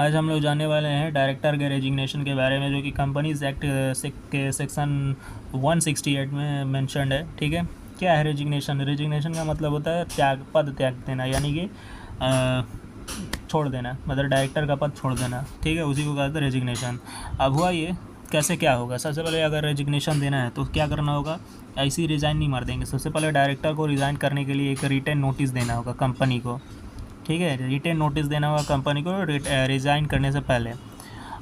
आज हम लोग जानने वाले हैं डायरेक्टर के रेजिग्नेशन के बारे में, जो कि कंपनीज एक्ट के सेक्शन 168 में मेंशन्ड है। ठीक है, क्या है रेजिग्नेशन? रेजिग्नेशन का मतलब होता है त्याग, पद त्याग देना, यानी कि छोड़ देना, मतलब डायरेक्टर का पद छोड़ देना। ठीक है, उसी को कहते हैं रेजिग्नेशन। अब हुआ ये कैसे क्या होगा? सबसे पहले अगर रेजिग्नेशन देना है तो क्या करना होगा? ऐसे ही रिज़ाइन नहीं मार देंगे। सबसे पहले डायरेक्टर को रिज़ाइन करने के लिए एक रिटन नोटिस देना होगा कंपनी को। ठीक है, रिटन नोटिस देना होगा कंपनी को रिज़ाइन करने से पहले।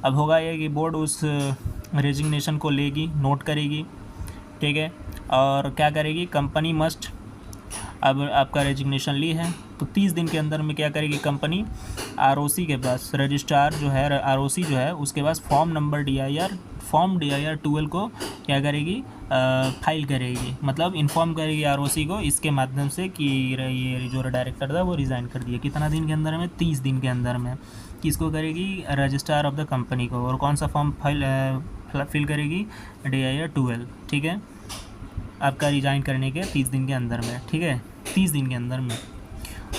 अब होगा ये कि बोर्ड उस रेजिग्नेशन को लेगी, नोट करेगी। ठीक है, और क्या करेगी? कंपनी मस्ट, अब आपका रेजिग्नेशन ली है तो 30 दिन के अंदर में क्या करेगी कंपनी? आरओसी के पास, रजिस्ट्रार जो है, आरओसी जो है उसके पास फॉर्म DIR 12 को क्या करेगी? फाइल करेगी, मतलब इन्फॉर्म करेगी आरओसी को इसके माध्यम से कि ये जो डायरेक्टर था वो रिज़ाइन कर दिया। कितना दिन के अंदर में? 30 दिन के अंदर में। किसको करेगी? रजिस्ट्रार ऑफ द कंपनी को। और कौन सा फॉर्म फिल करेगी? DIR 12। ठीक है, आपका रिज़ाइन करने के 30 दिन के अंदर में। ठीक है, 30 दिन के अंदर में।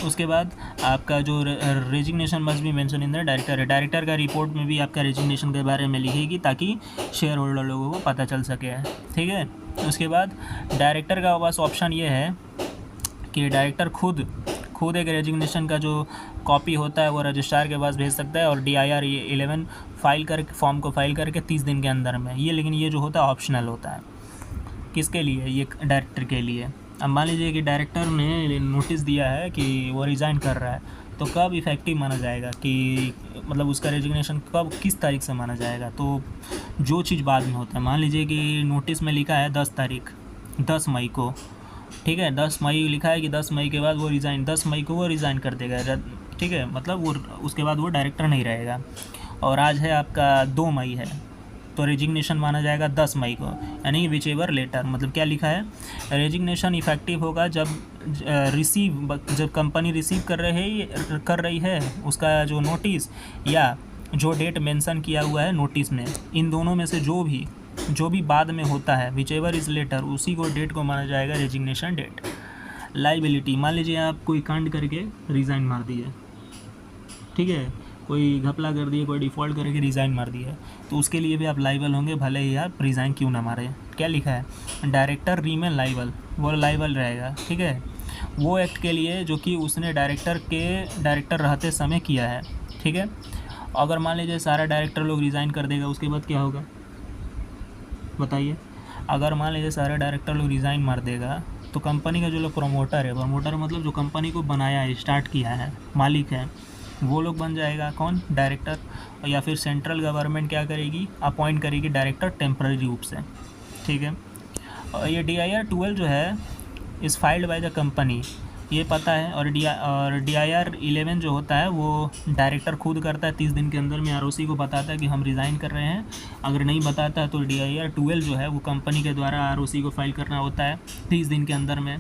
उसके बाद आपका जो रेजिग्नेशन मस्ट भी मेंशन इन द डायरेक्टर है। डायरेक्टर का रिपोर्ट में भी आपका रेजिग्नेशन के बारे में लिखेगी ताकि शेयर होल्डर लोगों को पता चल सके। ठीक है, उसके बाद डायरेक्टर का पास ऑप्शन ये है कि डायरेक्टर खुद एक रेजिग्नेशन का जो कॉपी होता है वो रजिस्ट्रार के पास भेज सकता है और DIR 11 फॉर्म को फाइल करके 30 दिन के अंदर में। ये लेकिन ये जो होता है ऑप्शनल होता है। किसके लिए? ये डायरेक्टर के लिए। अब मान लीजिए कि डायरेक्टर ने नोटिस दिया है कि वो रिज़ाइन कर रहा है, तो कब इफ़ेक्टिव माना जाएगा कि मतलब उसका रेजिग्नेशन कब, किस तारीख से माना जाएगा? तो जो चीज़ बाद में होता है, मान लीजिए कि नोटिस में लिखा है 10 मई को। ठीक है, 10 मई लिखा है कि 10 मई के बाद वो 10 मई को वो रिज़ाइन कर देगा। ठीक है, मतलब वो उसके बाद वो डायरेक्टर नहीं रहेगा। और आज है आपका 2 मई है, तो रेजिग्नेशन माना जाएगा 10 मई को, यानी विच एवर लेटर। मतलब क्या लिखा है? रेजिग्नेशन इफ़ेक्टिव होगा जब कंपनी रिसीव कर रही है उसका जो नोटिस, या जो डेट मेंशन किया हुआ है नोटिस में। इन दोनों में से जो भी बाद में होता है, विच एवर इज़ लेटर, उसी को डेट को माना जाएगा रेजिग्नेशन डेट। लाइबिलिटी, मान लीजिए आप कोई कांड करके रिज़ाइन मार दिए। ठीक है, कोई घपला कर दिए, कोई डिफ़ॉल्ट करके रिज़ाइन मार दिया, तो उसके लिए भी आप लाइबल होंगे, भले ही आप रिज़ाइन क्यों ना मारें। क्या लिखा है? डायरेक्टर रीमेन लाइबल, वो लाइबल रहेगा। ठीक है, वो एक्ट के लिए जो कि उसने डायरेक्टर रहते समय किया है। ठीक है, अगर मान लीजिए सारा डायरेक्टर लोग रिज़ाइन कर देगा, उसके बाद क्या होगा बताइए? अगर मान लीजिए सारे डायरेक्टर लोग रिज़ाइन मार देगा तो कंपनी का जो लोग प्रमोटर मतलब जो कंपनी को बनाया है, स्टार्ट किया है, मालिक है, वो लोग बन जाएगा कौन? डायरेक्टर। या फिर सेंट्रल गवर्नमेंट क्या करेगी? अपॉइंट करेगी डायरेक्टर टेम्पररी रूप से। ठीक है, और ये DIR 12 जो है is filed by the company, ये पता है। और DIR 11 जो होता है वो डायरेक्टर खुद करता है 30 दिन के अंदर में, आरओसी को बताता है कि हम रिज़ाइन कर रहे हैं। अगर नहीं बताता है तो DIR 12 जो है वो कंपनी के द्वारा आरओसी को फाइल करना होता है 30 दिन के अंदर में।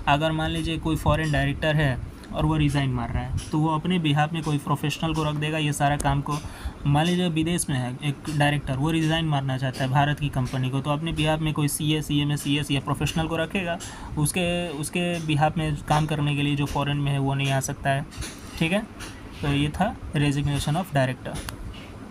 अगर मान लीजिए कोई फॉरेन डायरेक्टर है और वो रिज़ाइन मार रहा है, तो वो अपने बिहाफ में कोई प्रोफेशनल को रख देगा ये सारा काम को। मान लीजिए विदेश में है एक डायरेक्टर, वो रिज़ाइन मारना चाहता है भारत की कंपनी को, तो अपने बिहाफ में कोई CA, CMA, CS या प्रोफेशनल को रखेगा। उसके बिहाफ में काम करने के लिए जो फॉरेन में है वो नहीं आ सकता है। ठीक है, तो ये था रेजिग्नेशन ऑफ डायरेक्टर।